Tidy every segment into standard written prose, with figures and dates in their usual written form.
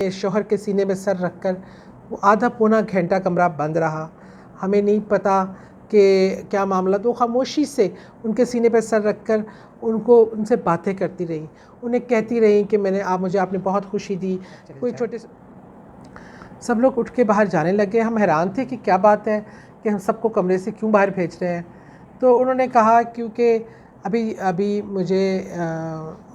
शौहर के सीने में सर रखकर वो आधा पौना घंटा कमरा बंद रहा। हमें नहीं पता कि क्या मामला, तो खामोशी से उनके सीने पर सर रखकर उनसे बातें करती रही, उन्हें कहती रही कि मुझे आपने बहुत खुशी दी। कोई छोटे सब लोग उठ के बाहर जाने लगे। हम हैरान थे कि क्या बात है कि हम सबको कमरे से क्यों बाहर भेज रहे हैं। तो उन्होंने कहा क्योंकि अभी मुझे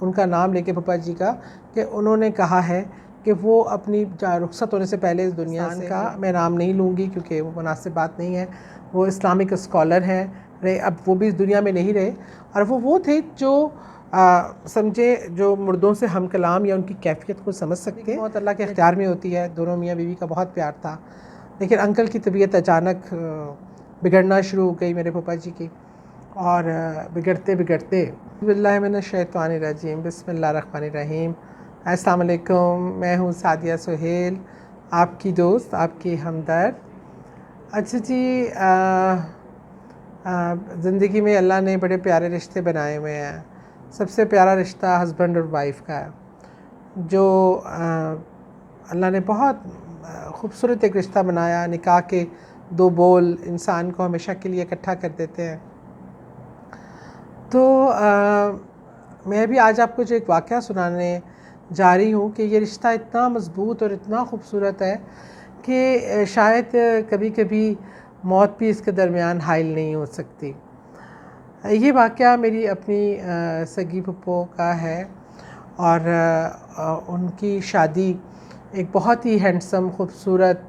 उनका नाम लेके पापा जी का, कि उन्होंने कहा है कि वो अपनी रुखसत होने से पहले इस दुनिया से, का मैं नाम नहीं लूँगी क्योंकि वो मुनासिब बात नहीं है, वो इस्लामिक स्कॉलर हैं रहे, अब वो भी इस दुनिया में नहीं रहे। और वो थे जो समझे, जो मुर्दों से हम कलाम या उनकी कैफियत को समझ सकते हैं। मौत अल्लाह के इख्तियार में होती है। दोनों मियाँ बीवी का बहुत प्यार था, लेकिन अंकल की तबीयत अचानक बिगड़ना शुरू हो गई मेरे पापा जी की। और बिगड़ते बिगड़ते बिस्मिल्लाहिर्रहमानिर्रहीम बिस्मिल्लाहिर्रहमानिर्रहीम। अस्सलाम वालेकुम, मैं हूँ सादिया सुहेल, आपकी दोस्त, आपकी हमदर्द। अच्छा जी, ज़िंदगी में अल्लाह ने बड़े प्यारे रिश्ते बनाए हुए हैं। सबसे प्यारा रिश्ता हस्बैंड और वाइफ का है, जो अल्लाह ने बहुत ख़ूबसूरत एक रिश्ता बनाया। निकाह के दो बोल इंसान को हमेशा के लिए इकट्ठा कर देते हैं। तो मैं भी आज आपको जो एक वाक़या सुनाने जा रही हूँ कि ये रिश्ता इतना मज़बूत और इतना ख़ूबसूरत है कि शायद कभी कभी मौत भी इसके दरमियान हाइल नहीं हो सकती। ये वाक़या मेरी अपनी सगी फुप्पो का है, और उनकी शादी एक बहुत ही हैंडसम खूबसूरत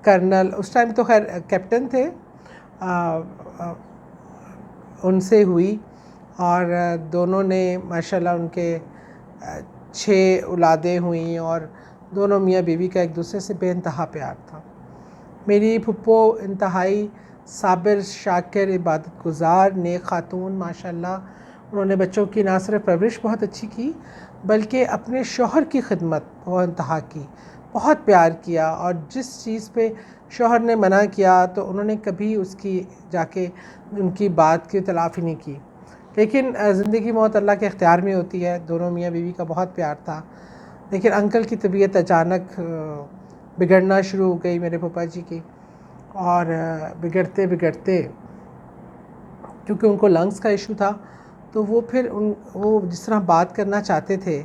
कर्नल, उस टाइम तो खैर कैप्टन थे, उनसे हुई। और दोनों ने माशाल्लाह उनके 6 औलादें हुई, और दोनों मियाँ बीवी का एक दूसरे से बेइंतहा प्यार था। मेरी फुप्पो इंतहाई साबिर, शाकिर, इबादत गुज़ार, नेक खातून माशाल्लाह। उन्होंने बच्चों की ना सिर्फ परवरिश बहुत अच्छी की, बल्कि अपने शौहर की खिदमत बहुत इंतहा की, बहुत प्यार किया। और जिस चीज़ पे शौहर ने मना किया तो उन्होंने कभी उसकी जाके उनकी बात की तलाफ़ी नहीं की। लेकिन ज़िंदगी मौत अल्लाह के इख्तियार में होती है। दोनों मियाँ बीवी का बहुत प्यार था, लेकिन अंकल की तबीयत अचानक बिगड़ना शुरू हो गई मेरे पापा जी की। और बिगड़ते बिगड़ते, क्योंकि उनको लंग्स का इशू था, तो वो फिर वो जिस तरह बात करना चाहते थे,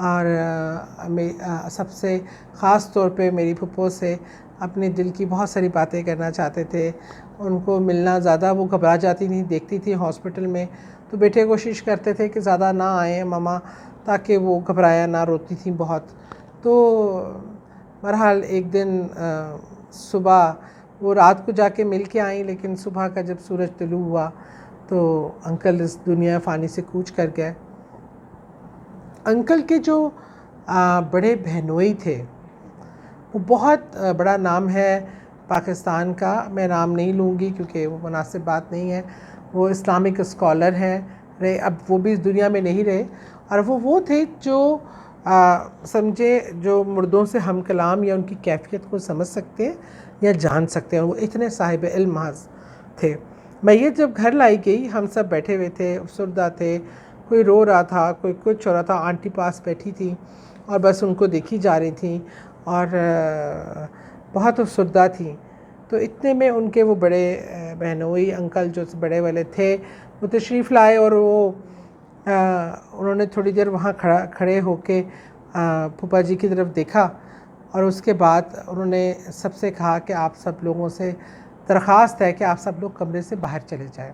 और सबसे ख़ास तौर पे मेरी फुप्पो से अपने दिल की बहुत सारी बातें करना चाहते थे। उनको मिलना ज़्यादा वो घबरा जाती थी, देखती थी हॉस्पिटल में, तो बेटे कोशिश करते थे कि ज़्यादा ना आए मामा, ताकि वो घबराया ना, रोती थी बहुत। तो बहरहाल एक दिन सुबह वो रात को जाके मिल के आई, लेकिन सुबह का जब सूरज तुलू हुआ तो अंकल इस दुनिया फ़ानी से कूच कर गए। अंकल के जो बड़े बहनोई थे, वो बहुत बड़ा नाम है पाकिस्तान का, मैं नाम नहीं लूँगी क्योंकि वो मुनासिब बात नहीं है, वो इस्लामिक स्कॉलर हैं रहे, अब वो भी इस दुनिया में नहीं रहे। और वो थे जो समझे, जो मुर्दों से हम कलाम या उनकी कैफियत को समझ सकते हैं या जान सकते हैं। वो इतने साहिब इल्म महज़ थे। मैयत जब घर लाई गई, हम सब बैठे हुए थे, अफसरदा थे, कोई रो रहा था, कोई कुछ हो रहा था। आंटी पास बैठी थी और बस उनको देखी जा रही थी, और बहुत अफसरदा थी। तो इतने में उनके वो बड़े बहनोई अंकल जो बड़े वाले थे, वो तशरीफ़ लाए, और वो उन्होंने थोड़ी देर वहाँ खड़े होके फूफा जी की तरफ देखा, और उसके बाद उन्होंने सबसे कहा कि आप सब लोगों से दरख्वास्त है कि आप सब लोग कमरे से बाहर चले जाएं।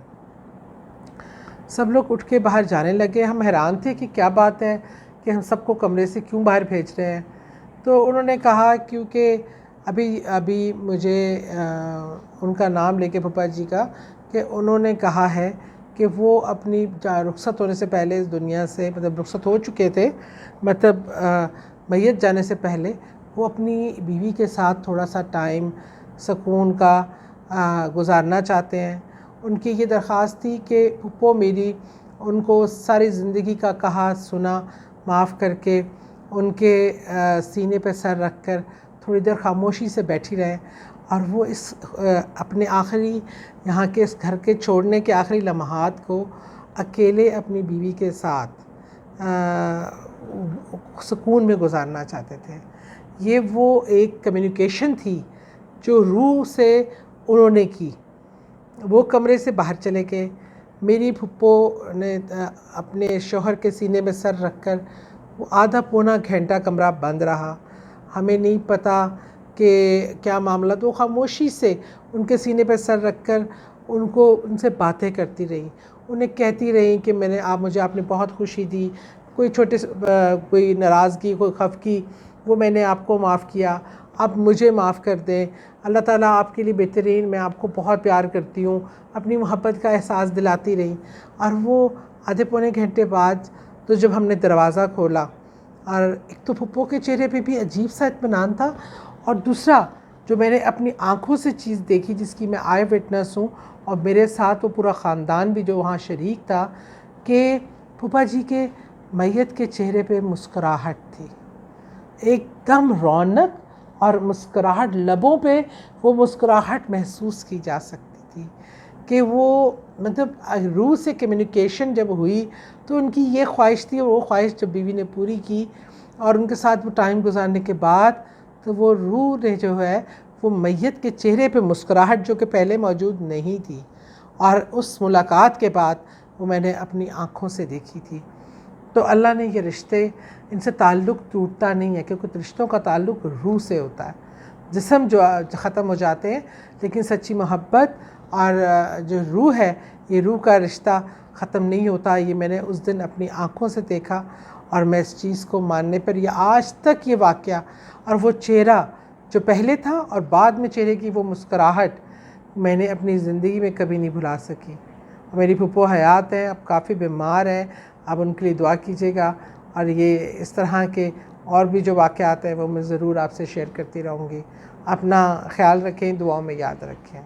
सब लोग उठ के बाहर जाने लगे। हम हैरान थे कि क्या बात है कि हम सबको कमरे से क्यों बाहर भेज रहे हैं। तो उन्होंने कहा क्योंकि अभी मुझे उनका नाम लेके पापा जी का, कि उन्होंने कहा है कि वो अपनी रुखसत होने से पहले इस दुनिया से, मतलब रुखसत हो चुके थे, मतलब मैयत जाने से पहले वो अपनी बीवी के साथ थोड़ा सा टाइम सुकून का गुजारना चाहते हैं। उनकी ये दरख्वास्त थी कि फुप्पो मेरी उनको सारी ज़िंदगी का कहा सुना माफ़ करके उनके सीने पे सर रख कर थोड़ी देर खामोशी से बैठी रहें, और वो इस अपने आखिरी यहाँ के इस घर के छोड़ने के आखिरी लम्हात को अकेले अपनी बीवी के साथ सुकून में गुजारना चाहते थे। ये वो एक कम्युनिकेशन थी जो रूह से उन्होंने की। वो कमरे से बाहर चले गए। मेरी फुप्पो ने अपने शौहर के सीने में सर रखकर वो आधा पौना घंटा कमरा बंद रहा। हमें नहीं पता कि क्या मामला, तो खामोशी से उनके सीने पर सर रखकर उनसे बातें करती रही। उन्हें कहती रही कि मुझे आपने बहुत खुशी दी, कोई कोई नाराज़गी, कोई खफगी, वो मैंने आपको माफ़ किया, आप मुझे माफ़ कर दें, अल्लाह ताला आपके लिए बेहतरीन, मैं आपको बहुत प्यार करती हूँ, अपनी मोहब्बत का एहसास दिलाती रही। और वो आधे पौने घंटे बाद तो जब हमने दरवाज़ा खोला, और एक तो फुप्पो के चेहरे पे भी अजीब सा इत्मीनान था, और दूसरा जो मैंने अपनी आँखों से चीज़ देखी, जिसकी मैं आई विटनेस हूँ, और मेरे साथ वो पूरा ख़ानदान भी जो वहाँ शरीक था, कि फूफा जी के मैयत के चेहरे पे मुस्कुराहट थी, एकदम रौनक और मुस्कुराहट, लबों पे वो मुस्कुराहट महसूस की जा सकती थी कि वो मतलब रूह से कम्युनिकेशन जब हुई तो उनकी ये ख्वाहिश थी, और वो ख्वाहिश जब बीवी ने पूरी की और उनके साथ वो टाइम गुजारने के बाद, तो वो रूह ने जो है वो मैयत के चेहरे पे मुस्कुराहट जो कि पहले मौजूद नहीं थी, और उस मुलाकात के बाद वो मैंने अपनी आँखों से देखी थी। तो अल्लाह ने ये रिश्ते, इनसे ताल्लुक़ टूटता नहीं है, क्योंकि रिश्तों का ताल्लुक़ रूह से होता है। जिस्म जो ख़त्म हो जाते हैं, लेकिन सच्ची मोहब्बत और जो रूह है, ये रूह का रिश्ता ख़त्म नहीं होता। ये मैंने उस दिन अपनी आँखों से देखा, और मैं इस चीज़ को मानने पर, ये आज तक ये वाक़या और वो चेहरा जो पहले था और बाद में चेहरे की वो मुस्कुराहट, मैंने अपनी ज़िंदगी में कभी नहीं भुला सकी। मेरी फूफो हयात है, अब काफ़ी बीमार है, आप उनके लिए दुआ कीजिएगा। और ये इस तरह के और भी जो वाक़यात हैं वो मैं ज़रूर आपसे शेयर करती रहूँगी। अपना ख़्याल रखें, दुआओं में याद रखें।